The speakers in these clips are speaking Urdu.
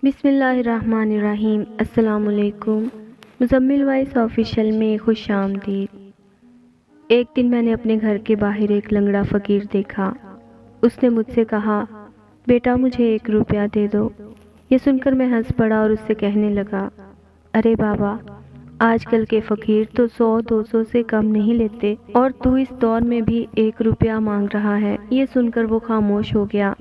بسم اللہ الرحمن الرحیم۔ السلام علیکم۔ مزمل وائس آفیشیل میں خوش آمدید۔ ایک دن میں نے اپنے گھر کے باہر ایک لنگڑا فقیر دیکھا۔ اس نے مجھ سے کہا، بیٹا مجھے 1 روپیہ دے دو۔ یہ سن کر میں ہنس پڑا اور اس سے کہنے لگا، ارے بابا، آج کل کے فقیر تو 100-200 سے کم نہیں لیتے اور تو اس دور میں بھی 1 روپیہ مانگ رہا ہے۔ یہ سن کر وہ خاموش ہو گیا۔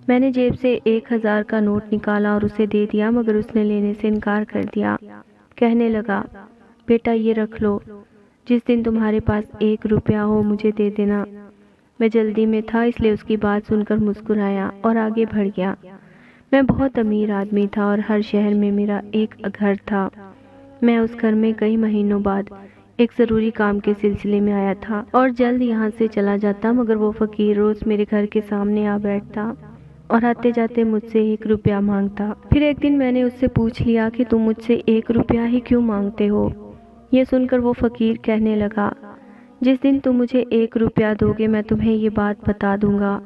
میں نے جیب سے 1000 کا نوٹ نکالا اور اسے دے دیا، مگر اس نے لینے سے انکار کر دیا۔ کہنے لگا، بیٹا یہ رکھ لو، جس دن تمہارے پاس 1 روپیہ ہو مجھے دے دینا۔ میں جلدی میں تھا، اس لیے اس کی بات سن کر مسکرایا اور آگے بڑھ گیا۔ میں بہت امیر آدمی تھا اور ہر شہر میں میرا ایک گھر تھا۔ میں اس گھر میں کئی مہینوں بعد ایک ضروری کام کے سلسلے میں آیا تھا اور جلد یہاں سے چلا جاتا، مگر وہ فقیر روز میرے گھر کے سامنے آ بیٹھتا اور آتے جاتے مجھ سے 1 روپیہ مانگتا۔ پھر ایک دن میں نے اس سے پوچھ لیا کہ تم مجھ سے 1 روپیہ ہی کیوں مانگتے ہو؟ یہ سن کر وہ فقیر کہنے لگا، جس دن تم مجھے 1 روپیہ دو گے میں تمہیں یہ بات بتا دوں گا۔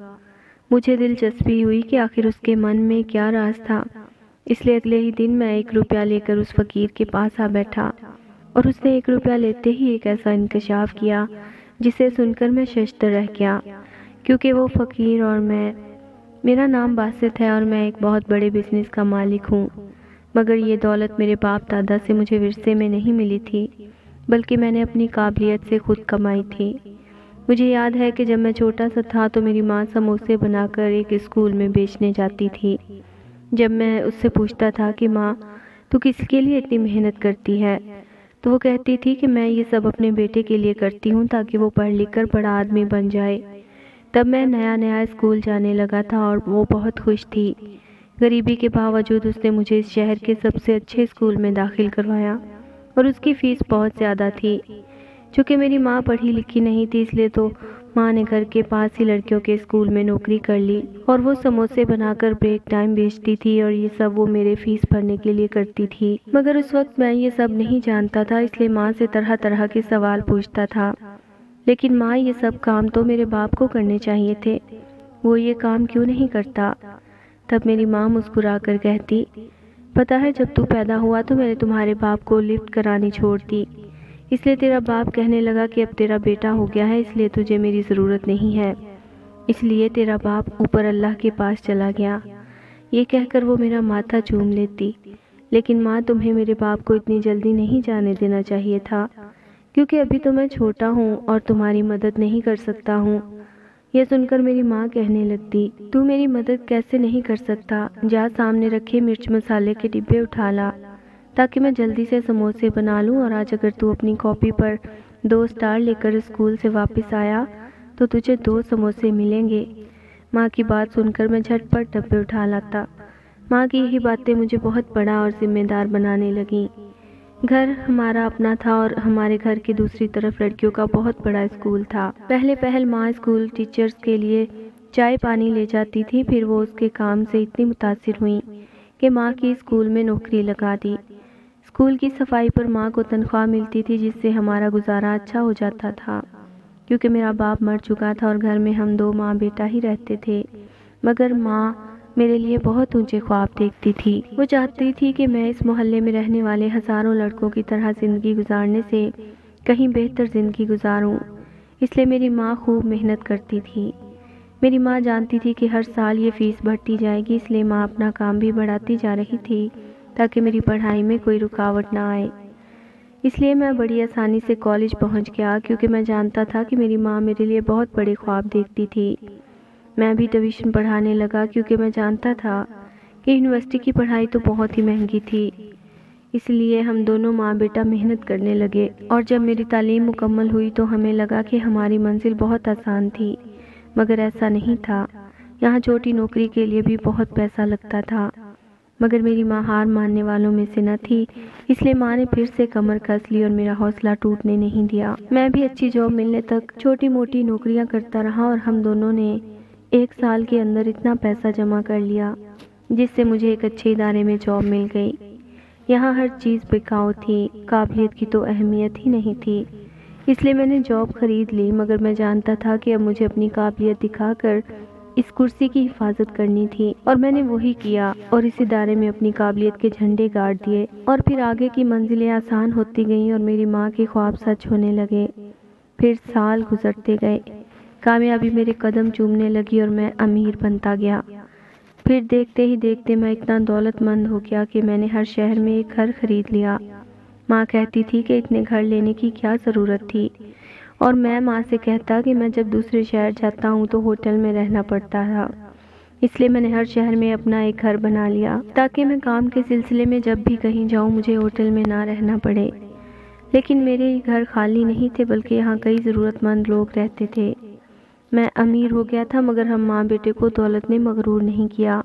مجھے دلچسپی ہوئی کہ آخر اس کے من میں کیا راز تھا، اس لیے اگلے ہی دن میں 1 روپیہ لے کر اس فقیر کے پاس آ بیٹھا اور اس نے 1 روپیہ لیتے ہی ایک ایسا انکشاف کیا جسے سن کر میں ششدر رہ گیا، کیونکہ وہ فقیر اور میرا نام باسط ہے اور میں ایک بہت بڑے بزنس کا مالک ہوں، مگر یہ دولت میرے باپ دادا سے مجھے ورثے میں نہیں ملی تھی، بلکہ میں نے اپنی قابلیت سے خود کمائی تھی۔ مجھے یاد ہے کہ جب میں چھوٹا سا تھا تو میری ماں سموسے بنا کر ایک اسکول میں بیچنے جاتی تھی۔ جب میں اس سے پوچھتا تھا کہ ماں تو کس کے لیے اتنی محنت کرتی ہے، تو وہ کہتی تھی کہ میں یہ سب اپنے بیٹے کے لیے کرتی ہوں تاکہ وہ پڑھ لکھ کر بڑا آدمی بن جائے۔ تب میں نیا اسکول جانے لگا تھا اور وہ بہت خوش تھی۔ غریبی کے باوجود اس نے مجھے اس شہر کے سب سے اچھے اسکول میں داخل کروایا اور اس کی فیس بہت زیادہ تھی۔ چونکہ میری ماں پڑھی لکھی نہیں تھی، اس لیے تو ماں نے گھر کے پاس ہی لڑکیوں کے اسکول میں نوکری کر لی اور وہ سموسے بنا کر بریک ٹائم بیچتی تھی اور یہ سب وہ میرے فیس بھرنے کے لیے کرتی تھی۔ مگر اس وقت میں یہ سب نہیں جانتا تھا، اس لیے ماں سے طرح طرح کے سوال پوچھتا تھا، لیکن ماں یہ سب کام تو میرے باپ کو کرنے چاہیے تھے، وہ یہ کام کیوں نہیں کرتا؟ تب میری ماں مسکرا کر کہتی، پتہ ہے جب تو پیدا ہوا تو میں نے تمہارے باپ کو لفٹ کرانی چھوڑ دی، اس لیے تیرا باپ کہنے لگا کہ اب تیرا بیٹا ہو گیا ہے، اس لیے تجھے میری ضرورت نہیں ہے، اس لیے تیرا باپ اوپر اللہ کے پاس چلا گیا۔ یہ کہہ کر وہ میرا ماتھا چوم لیتی، لیکن ماں تمہیں میرے باپ کو اتنی جلدی نہیں جانے دینا چاہیے تھا، کیونکہ ابھی تو میں چھوٹا ہوں اور تمہاری مدد نہیں کر سکتا ہوں۔ یہ سن کر میری ماں کہنے لگتی، تو میری مدد کیسے نہیں کر سکتا؟ جا سامنے رکھے مرچ مسالے کے ڈبے اٹھا لا تاکہ میں جلدی سے سموسے بنا لوں، اور آج اگر تو اپنی کاپی پر 2 اسٹار لے کر اسکول سے واپس آیا تو تجھے 2 سموسے ملیں گے۔ ماں کی بات سن کر میں جھٹ پٹ ڈبے اٹھا لاتا۔ ماں کی یہی باتیں مجھے بہت بڑا اور ذمہ دار بنانے لگیں۔ گھر ہمارا اپنا تھا اور ہمارے گھر کی دوسری طرف لڑکیوں کا بہت بڑا اسکول تھا۔ پہل ماں اسکول ٹیچرز کے لیے چائے پانی لے جاتی تھی، پھر وہ اس کے کام سے اتنی متاثر ہوئیں کہ ماں کی اسکول میں نوکری لگا دی۔ اسکول کی صفائی پر ماں کو تنخواہ ملتی تھی، جس سے ہمارا گزارا اچھا ہو جاتا تھا، کیونکہ میرا باپ مر چکا تھا اور گھر میں ہم 2 ماں بیٹا ہی رہتے تھے۔ مگر ماں میرے لیے بہت اونچے خواب دیکھتی تھی۔ وہ چاہتی تھی کہ میں اس محلے میں رہنے والے ہزاروں لڑکوں کی طرح زندگی گزارنے سے کہیں بہتر زندگی گزاروں، اس لیے میری ماں خوب محنت کرتی تھی۔ میری ماں جانتی تھی کہ ہر سال یہ فیس بڑھتی جائے گی، اس لیے ماں اپنا کام بھی بڑھاتی جا رہی تھی تاکہ میری پڑھائی میں کوئی رکاوٹ نہ آئے۔ اس لیے میں بڑی آسانی سے کالج پہنچ گیا، کیونکہ میں جانتا تھا کہ میری ماں میرے لیے بہت بڑے خواب دیکھتی تھی۔ میں بھی ٹیوشن پڑھانے لگا، کیونکہ میں جانتا تھا کہ یونیورسٹی کی پڑھائی تو بہت ہی مہنگی تھی۔ اس لیے ہم دونوں ماں بیٹا محنت کرنے لگے، اور جب میری تعلیم مکمل ہوئی تو ہمیں لگا کہ ہماری منزل بہت آسان تھی، مگر ایسا نہیں تھا۔ یہاں چھوٹی نوکری کے لیے بھی بہت پیسہ لگتا تھا، مگر میری ماں ہار ماننے والوں میں سے نہ تھی، اس لیے ماں نے پھر سے کمر کس لی اور میرا حوصلہ ٹوٹنے نہیں دیا۔ میں بھی اچھی جاب ملنے تک چھوٹی موٹی نوکریاں کرتا رہا اور ہم دونوں نے 1 سال کے اندر اتنا پیسہ جمع کر لیا جس سے مجھے ایک اچھے ادارے میں جاب مل گئی۔ یہاں ہر چیز بکاؤ تھی، قابلیت کی تو اہمیت ہی نہیں تھی، اس لیے میں نے جاب خرید لی، مگر میں جانتا تھا کہ اب مجھے اپنی قابلیت دکھا کر اس کرسی کی حفاظت کرنی تھی اور میں نے وہی کیا اور اس ادارے میں اپنی قابلیت کے جھنڈے گاڑ دیے اور پھر آگے کی منزلیں آسان ہوتی گئیں اور میری ماں کے خواب سچ ہونے لگے۔ پھر سال گزرتے گئے، کامیابی میرے قدم چومنے لگی اور میں امیر بنتا گیا۔ پھر دیکھتے ہی دیکھتے میں اتنا دولت مند ہو گیا کہ میں نے ہر شہر میں ایک گھر خرید لیا۔ ماں کہتی تھی کہ اتنے گھر لینے کی کیا ضرورت تھی، اور میں ماں سے کہتا کہ میں جب دوسرے شہر جاتا ہوں تو ہوٹل میں رہنا پڑتا تھا، اس لیے میں نے ہر شہر میں اپنا ایک گھر بنا لیا تاکہ میں کام کے سلسلے میں جب بھی کہیں جاؤں مجھے ہوٹل میں نہ رہنا پڑے۔ لیکن میرے یہ گھر خالی نہیں تھے بلکہ یہاں کئی ضرورت مند لوگ رہتے تھے۔ میں امیر ہو گیا تھا مگر ہم ماں بیٹے کو دولت نے مغرور نہیں کیا۔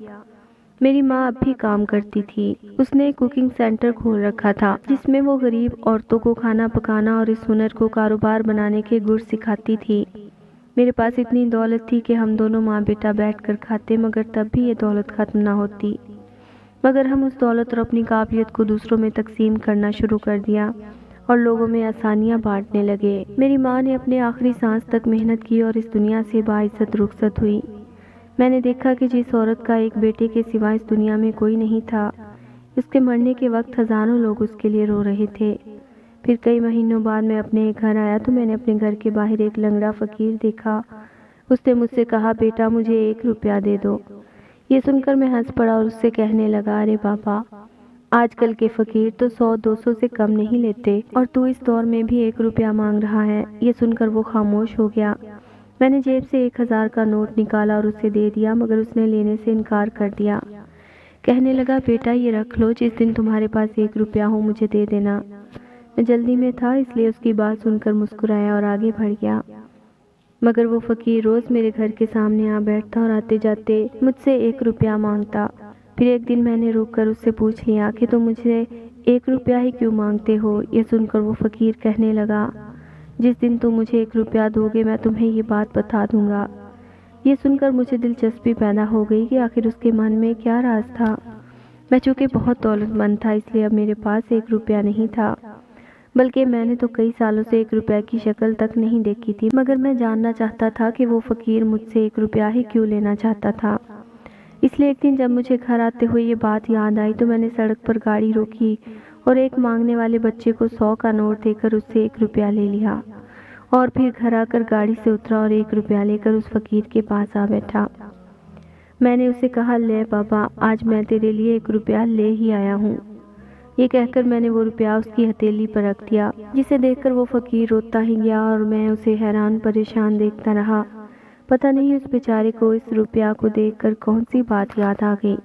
میری ماں اب بھی کام کرتی تھی۔ اس نے ایک کوکنگ سینٹر کھول رکھا تھا جس میں وہ غریب عورتوں کو کھانا پکانا اور اس ہنر کو کاروبار بنانے کے گر سکھاتی تھی۔ میرے پاس اتنی دولت تھی کہ ہم دونوں ماں بیٹا بیٹھ کر کھاتے مگر تب بھی یہ دولت ختم نہ ہوتی، مگر ہم اس دولت اور اپنی قابلیت کو دوسروں میں تقسیم کرنا شروع کر دیا اور لوگوں میں آسانیاں بانٹنے لگے۔ میری ماں نے اپنے آخری سانس تک محنت کی اور اس دنیا سے باعزت رخصت ہوئی۔ میں نے دیکھا کہ جس عورت کا ایک بیٹے کے سوا اس دنیا میں کوئی نہیں تھا، اس کے مرنے کے وقت ہزاروں لوگ اس کے لیے رو رہے تھے۔ پھر کئی مہینوں بعد میں اپنے گھر آیا تو میں نے اپنے گھر کے باہر ایک لنگڑا فقیر دیکھا۔ اس نے مجھ سے کہا، بیٹا مجھے 1 روپیہ دے دو۔ یہ سن کر میں ہنس پڑا اور اس سے کہنے لگا، ارے بابا، آج کل کے فقیر تو 100-200 سے کم نہیں لیتے اور تو اس دور میں بھی 1 روپیہ مانگ رہا ہے۔ یہ سن کر وہ خاموش ہو گیا۔ میں نے جیب سے 1000 کا نوٹ نکالا اور اسے دے دیا مگر اس نے لینے سے انکار کر دیا۔ کہنے لگا، بیٹا یہ رکھ لو، جس دن تمہارے پاس 1 روپیہ ہو مجھے دے دینا۔ میں جلدی میں تھا اس لیے اس کی بات سن کر مسکرایا اور آگے بڑھ گیا، مگر وہ فقیر روز میرے گھر کے سامنے آ بیٹھتا اور آتے جاتے مجھ سے 1 روپیہ مانگتا۔ پھر ایک دن میں نے رک کر اس سے پوچھ لیا کہ تم مجھے 1 روپیہ ہی کیوں مانگتے ہو؟ یہ سن کر وہ فقیر کہنے لگا، جس دن تم مجھے 1 روپیہ دو گے میں تمہیں یہ بات بتا دوں گا۔ یہ سن کر مجھے دلچسپی پیدا ہو گئی کہ آخر اس کے من میں کیا راز تھا۔ میں چونکہ بہت دولت مند تھا اس لیے اب میرے پاس 1 روپیہ نہیں تھا، بلکہ میں نے تو کئی سالوں سے 1 روپیہ کی شکل تک نہیں دیکھی تھی، مگر میں جاننا چاہتا تھا کہ وہ فقیر مجھ سے 1 روپیہ ہی کیوں لینا چاہتا تھا۔ اس لیے ایک دن جب مجھے گھر آتے ہوئے یہ بات یاد آئی تو میں نے سڑک پر گاڑی روکی اور ایک مانگنے والے بچے کو 100 کا نوٹ دے کر اس سے 1 روپیہ لے لیا اور پھر گھر آ کر گاڑی سے اترا اور 1 روپیہ لے کر اس فقیر کے پاس آ بیٹھا۔ میں نے اسے کہا، لے بابا، آج میں تیرے لیے 1 روپیہ لے ہی آیا ہوں۔ یہ کہہ کر میں نے وہ روپیہ اس کی ہتھیلی پر رکھ دیا، جسے دیکھ کر وہ فقیر روتا ہی گیا اور میں اسے حیران پریشان دیکھتا رہا۔ پتہ نہیں اس بیچارے کو اس روپیہ کو دیکھ کر کون سی بات یاد آ گئی۔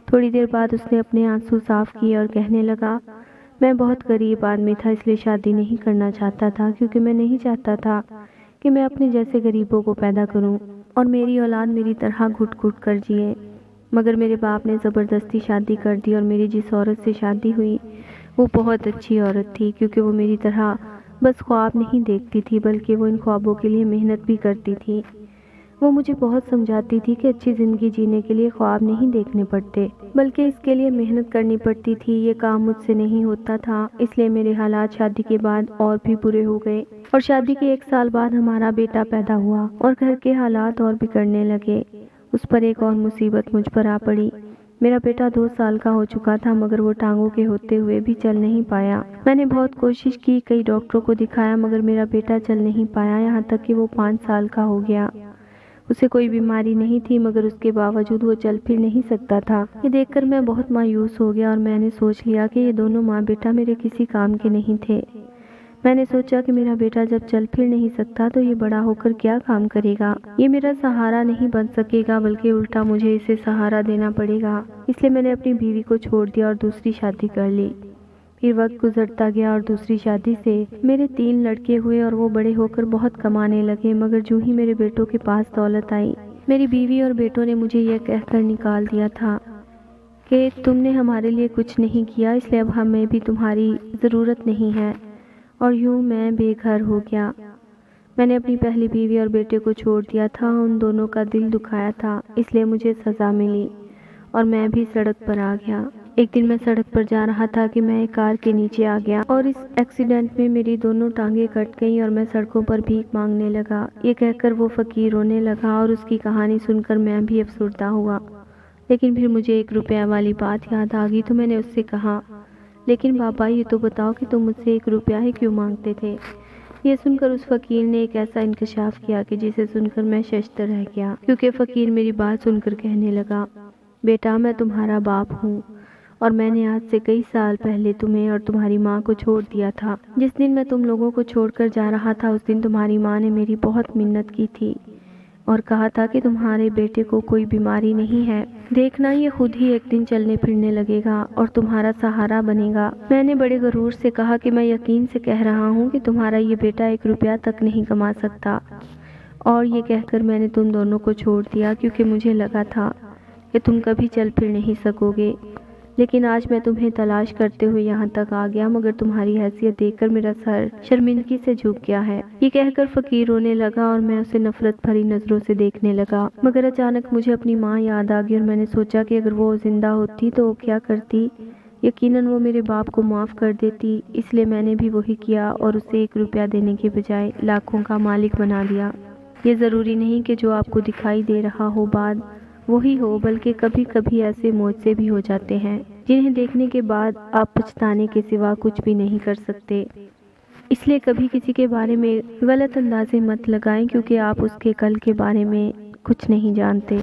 تھوڑی دیر بعد اس نے اپنے آنسو صاف کیے اور کہنے لگا، میں بہت غریب آدمی تھا اس لیے شادی نہیں کرنا چاہتا تھا، کیونکہ میں نہیں چاہتا تھا کہ میں اپنے جیسے غریبوں کو پیدا کروں اور میری اولاد میری طرح گھٹ گھٹ کر جیے۔ مگر میرے باپ نے زبردستی شادی کر دی اور میری جس عورت سے شادی ہوئی وہ بہت اچھی عورت تھی، کیونکہ وہ میری طرح بس خواب نہیں دیکھتی تھی بلکہ وہ ان خوابوں کے لیے محنت بھی کرتی تھی۔ وہ مجھے بہت سمجھاتی تھی کہ اچھی زندگی جینے کے لیے خواب نہیں دیکھنے پڑتے بلکہ اس کے لیے محنت کرنی پڑتی تھی۔ یہ کام مجھ سے نہیں ہوتا تھا، اس لیے میرے حالات شادی کے بعد اور بھی برے ہو گئے اور شادی کے 1 سال بعد ہمارا بیٹا پیدا ہوا اور گھر کے حالات اور بگڑنے لگے۔ اس پر ایک اور مصیبت مجھ پر آ پڑی۔ میرا بیٹا 2 سال کا ہو چکا تھا مگر وہ ٹانگوں کے ہوتے ہوئے بھی چل نہیں پایا۔ میں نے بہت کوشش کی، کئی ڈاکٹروں کو دکھایا مگر میرا بیٹا چل نہیں پایا، یہاں تک کہ وہ 5 سال کا ہو گیا۔ اسے کوئی بیماری نہیں تھی مگر اس کے باوجود وہ چل پھر نہیں سکتا تھا۔ یہ دیکھ کر میں بہت مایوس ہو گیا اور میں نے سوچ لیا کہ یہ دونوں ماں بیٹا میرے کسی کام کے نہیں تھے۔ میں نے سوچا کہ میرا بیٹا جب چل پھر نہیں سکتا تو یہ بڑا ہو کر کیا کام کرے گا؟ یہ میرا سہارا نہیں بن سکے گا بلکہ الٹا مجھے اسے سہارا دینا پڑے گا۔ اس لیے میں نے اپنی بیوی کو چھوڑ دیا اور دوسری شادی کر لی۔ پھر وقت گزرتا گیا اور دوسری شادی سے میرے 3 لڑکے ہوئے اور وہ بڑے ہو کر بہت کمانے لگے، مگر جو ہی میرے بیٹوں کے پاس دولت آئی میری بیوی اور بیٹوں نے مجھے یہ کہہ کر نکال دیا تھا کہ تم نے ہمارے لیے کچھ نہیں کیا، اس لیے اب ہمیں بھی تمہاری ضرورت نہیں ہے، اور یوں میں بے گھر ہو گیا۔ میں نے اپنی پہلی بیوی اور بیٹے کو چھوڑ دیا تھا، ان دونوں کا دل دکھایا تھا، اس لیے مجھے سزا ملی اور میں بھی سڑک پر آ گیا۔ ایک دن میں سڑک پر جا رہا تھا کہ میں ایک کار کے نیچے آ گیا اور اس ایکسیڈنٹ میں میری دونوں ٹانگیں کٹ گئیں اور میں سڑکوں پر بھیک مانگنے لگا۔ یہ کہہ کر وہ فقیر رونے لگا اور اس کی کہانی سن کر میں بھی افسردہ ہوا۔ لیکن پھر مجھے 1 روپیہ والی بات یاد آ گئی تو میں نے اس سے کہا، لیکن بابا یہ تو بتاؤ کہ تم مجھ سے 1 روپیہ ہی کیوں مانگتے تھے؟ یہ سن کر اس فقیر نے ایک ایسا انکشاف کیا کہ جسے سن کر میں ششدر رہ گیا، کیونکہ فقیر میری بات سن کر کہنے لگا، بیٹا میں تمہارا باپ ہوں اور میں نے آج سے کئی سال پہلے تمہیں اور تمہاری ماں کو چھوڑ دیا تھا۔ جس دن میں تم لوگوں کو چھوڑ کر جا رہا تھا اس دن تمہاری ماں نے میری بہت منت کی تھی اور کہا تھا کہ تمہارے بیٹے کو کوئی بیماری نہیں ہے، دیکھنا یہ خود ہی ایک دن چلنے پھرنے لگے گا اور تمہارا سہارا بنے گا۔ میں نے بڑے غرور سے کہا کہ میں یقین سے کہہ رہا ہوں کہ تمہارا یہ بیٹا 1 روپیہ تک نہیں کما سکتا، اور یہ کہہ کر میں نے تم دونوں کو چھوڑ دیا کیونکہ مجھے لگا تھا کہ تم کبھی چل پھر نہیں سکو گے۔ لیکن آج میں تمہیں تلاش کرتے ہوئے یہاں تک آ گیا، مگر تمہاری حیثیت دیکھ کر میرا سر شرمندگی سے جھک گیا ہے۔ یہ کہہ کر فقیر رونے لگا اور میں اسے نفرت بھری نظروں سے دیکھنے لگا، مگر اچانک مجھے اپنی ماں یاد آ گئی اور میں نے سوچا کہ اگر وہ زندہ ہوتی تو وہ کیا کرتی؟ یقیناً وہ میرے باپ کو معاف کر دیتی، اس لیے میں نے بھی وہی کیا اور اسے 1 روپیہ دینے کے بجائے لاکھوں کا مالک بنا دیا۔ یہ ضروری نہیں کہ جو آپ کو دکھائی دے رہا ہو بعد وہی ہو، بلکہ کبھی کبھی ایسے معجزے بھی ہو جاتے ہیں جنہیں دیکھنے کے بعد آپ پچھتانے کے سوا کچھ بھی نہیں کر سکتے۔ اس لیے کبھی کسی کے بارے میں غلط اندازے مت لگائیں، کیونکہ آپ اس کے کل کے بارے میں کچھ نہیں جانتے۔